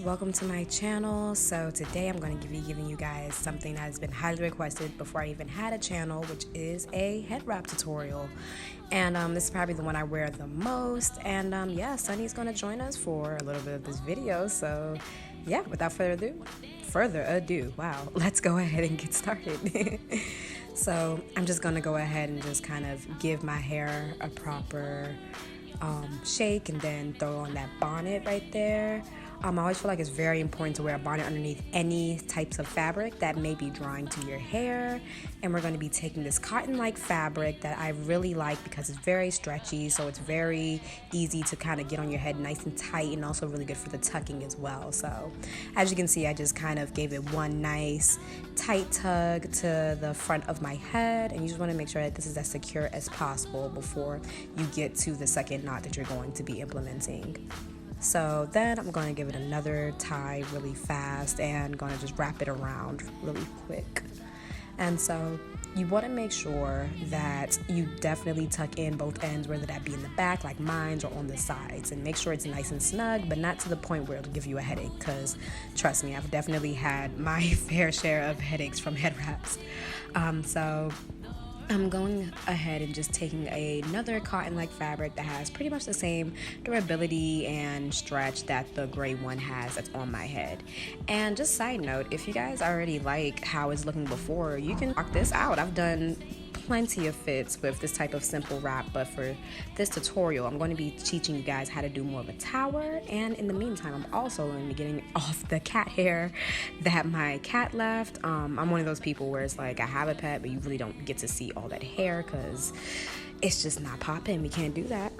Welcome to my channel. So today I'm going to be giving you guys something that has been highly requested before I even had a channel, which is a head wrap tutorial. And this is probably the one I wear the most. And yeah, Sunny's going to join us for a little bit of this video. So yeah, without further ado, wow, let's go ahead and get started. So I'm just going to go ahead and just kind of give my hair a proper shake and then throw on that bonnet right there. I always feel like it's very important to wear a bonnet underneath any types of fabric that may be drying to your hair. And we're going to be taking this cotton-like fabric that I really like because it's very stretchy, so it's very easy to kind of get on your head nice and tight, and also really good for the tucking as well. So as you can see, I just kind of gave it one nice tight tug to the front of my head, and you just want to make sure that this is as secure as possible before you get to the second knot that you're going to be implementing. So then I'm going to give it another tie really fast and going to just wrap it around really quick. And so you want to make sure that you definitely tuck in both ends, whether that be in the back like mine or on the sides, and make sure it's nice and snug, but not to the point where it'll give you a headache, because trust me, I've definitely had my fair share of headaches from head wraps. So I'm going ahead and just taking another cotton-like fabric that has pretty much the same durability and stretch that the gray one has that's on my head. And just side note, if you guys already like how it's looking before, you can rock this out. I've done plenty of fits with this type of simple wrap, but for this tutorial I'm going to be teaching you guys how to do more of a tower. And in the meantime, I'm also going to be getting off the cat hair that my cat left. I'm one of those people where it's like I have a pet but you really don't get to see all that hair because it's just not popping. We can't do that.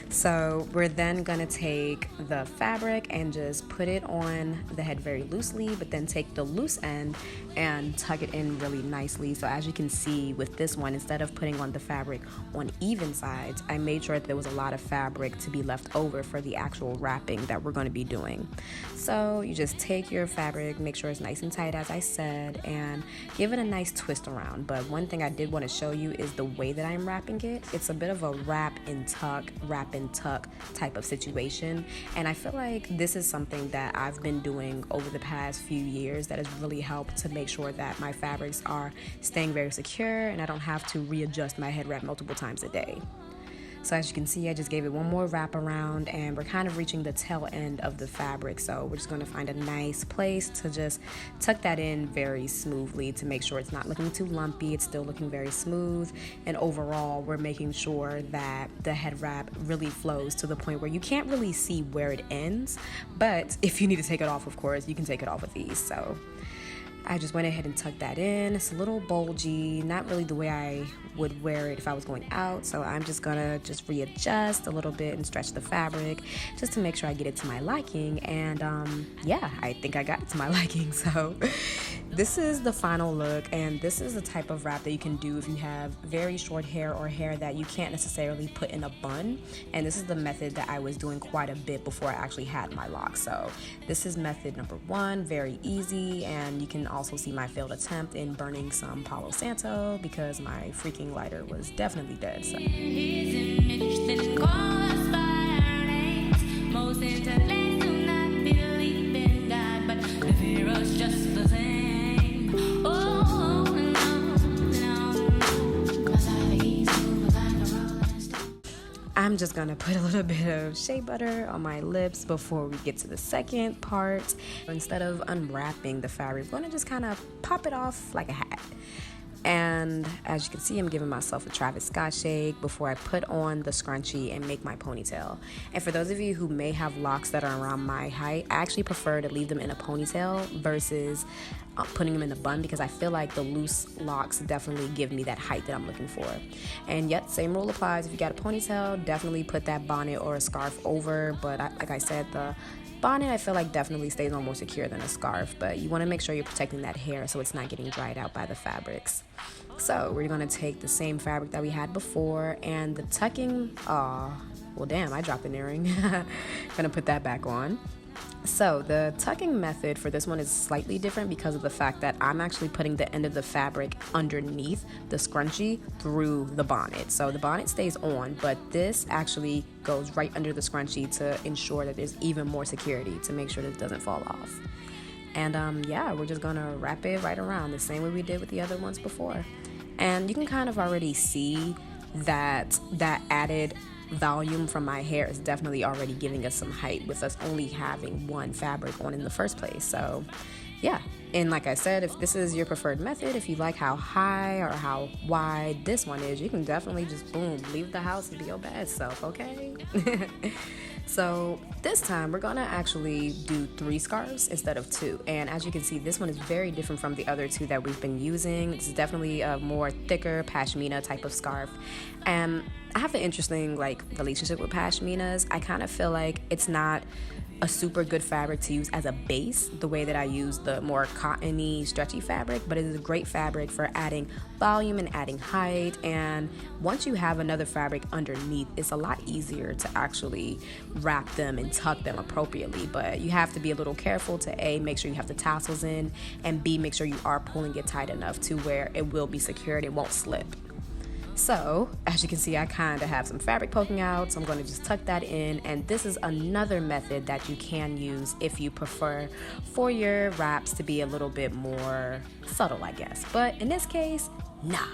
So we're then gonna take the fabric and just put it on the head very loosely, but then take the loose end and tuck it in really nicely. So as you can see with this one, instead of putting on the fabric on even sides, I made sure that there was a lot of fabric to be left over for the actual wrapping that we're going to be doing. So you just take your fabric, make sure it's nice and tight as I said, and give it a nice twist around. But one thing I did want to show you is the way that I'm wrapping it. It's a bit of a wrap and tuck type of situation, and I feel like this is something that I've been doing over the past few years that has really helped to make sure that my fabrics are staying very secure and I don't have to readjust my head wrap multiple times a day. So as you can see, I just gave it one more wrap around and we're kind of reaching the tail end of the fabric. So we're just going to find a nice place to just tuck that in very smoothly to make sure it's not looking too lumpy. It's still looking very smooth. And overall, we're making sure that the head wrap really flows to the point where you can't really see where it ends. But if you need to take it off, of course, you can take it off with ease. So I just went ahead and tucked that in. It's a little bulgy, not really the way I would wear it if I was going out, so I'm just gonna just readjust a little bit and stretch the fabric just to make sure I get it to my liking. And yeah, I think I got it to my liking. So this is the final look, and this is the type of wrap that you can do if you have very short hair or hair that you can't necessarily put in a bun. And this is the method that I was doing quite a bit before I actually had my locks. So this is method number one, very easy. And you can also see my failed attempt in burning some Palo Santo because my freaking lighter was definitely dead. So I'm just gonna put a little bit of shea butter on my lips before we get to the second part. Instead of unwrapping the fabric, we're gonna just kind of pop it off like a hat. And as you can see, I'm giving myself a Travis Scott shake before I put on the scrunchie and make my ponytail. And for those of you who may have locks that are around my height, I actually prefer to leave them in a ponytail versus putting them in a bun, because I feel like the loose locks definitely give me that height that I'm looking for. And yet, same rule applies. If you got a ponytail, definitely put that bonnet or a scarf over. But like I said, the bonnet I feel like definitely stays on more secure than a scarf, but you want to make sure you're protecting that hair so it's not getting dried out by the fabrics. So we're going to take the same fabric that we had before, and the tucking, well damn, I dropped an earring. Gonna put that back on. So the tucking method for this one is slightly different because of the fact that I'm actually putting the end of the fabric underneath the scrunchie through the bonnet. So the bonnet stays on, but this actually goes right under the scrunchie to ensure that there's even more security, to make sure that it doesn't fall off. And yeah, we're just gonna wrap it right around the same way we did with the other ones before. And you can kind of already see that added volume from my hair is definitely already giving us some height with us only having one fabric on in the first place. So yeah, and like I said, if this is your preferred method, if you like how high or how wide this one is, you can definitely just boom, leave the house and be your best self, okay? So this time we're gonna actually do 3 scarves instead of 2. And as you can see, this one is very different from the other 2 that we've been using. This is definitely a more thicker pashmina type of scarf. And I have an interesting relationship with pashminas. I kind of feel like it's not a super good fabric to use as a base the way that I use the more cottony, stretchy fabric, but it is a great fabric for adding volume and adding height. And once you have another fabric underneath, it's a lot easier to actually wrap them and tuck them appropriately. But you have to be a little careful to A, make sure you have the tassels in, and B, make sure you are pulling it tight enough to where it will be secured, it won't slip. So as you can see, I kind of have some fabric poking out, so I'm going to just tuck that in. And this is another method that you can use if you prefer for your wraps to be a little bit more subtle, I guess. But in this case, nah.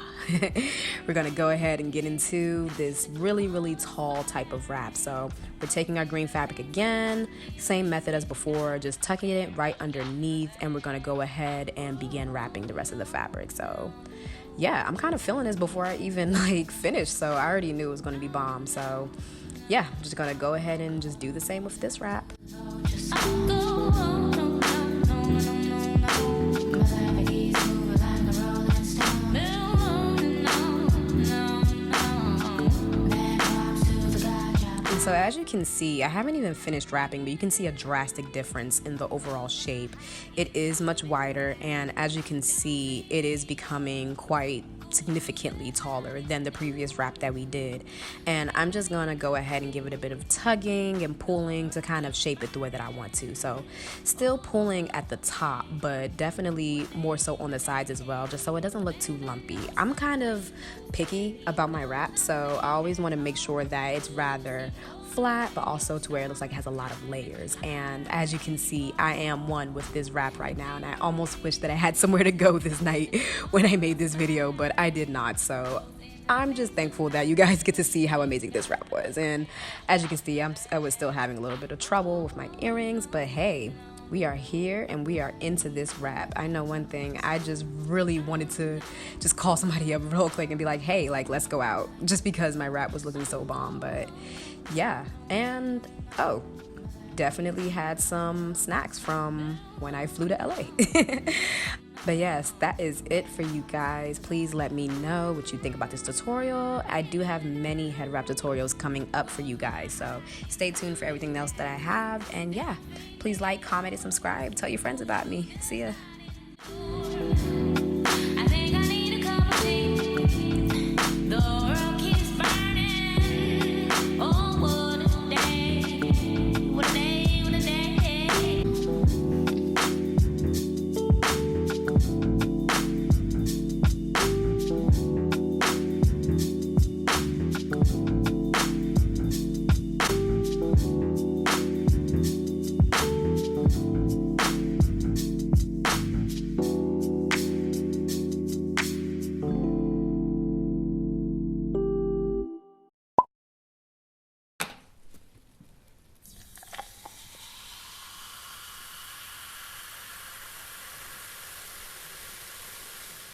We're going to go ahead and get into this really, really tall type of wrap. So we're taking our green fabric again, same method as before, just tucking it right underneath, and we're going to go ahead and begin wrapping the rest of the fabric. So yeah, I'm kind of feeling this before I even finish, so I already knew it was going to be bomb. So yeah, I'm just going to go ahead and just do the same with this wrap. So as you can see, I haven't even finished wrapping, but you can see a drastic difference in the overall shape. It is much wider, and as you can see, it is becoming quite significantly taller than the previous wrap that we did. And I'm just gonna go ahead and give it a bit of tugging and pulling to kind of shape it the way that I want to. So still pulling at the top, but definitely more so on the sides as well, just so it doesn't look too lumpy. I'm kind of picky about my wrap, so I always want to make sure that it's rather flat, but also to where it looks like it has a lot of layers. And as you can see, I am one with this wrap right now, and I almost wish that I had somewhere to go this night when I made this video, but I did not. So I'm just thankful that you guys get to see how amazing this wrap was. And as you can see, I was still having a little bit of trouble with my earrings, but hey, we are here and we are into this wrap. I know one thing, I just really wanted to just call somebody up real quick and be like, hey, let's go out, just because my wrap was looking so bomb. But yeah, and oh, definitely had some snacks from when I flew to LA. But yes, that is it for you guys. Please let me know what you think about this tutorial. I do have many head wrap tutorials coming up for you guys, so stay tuned for everything else that I have. And yeah, please like, comment, and subscribe. Tell your friends about me. See ya.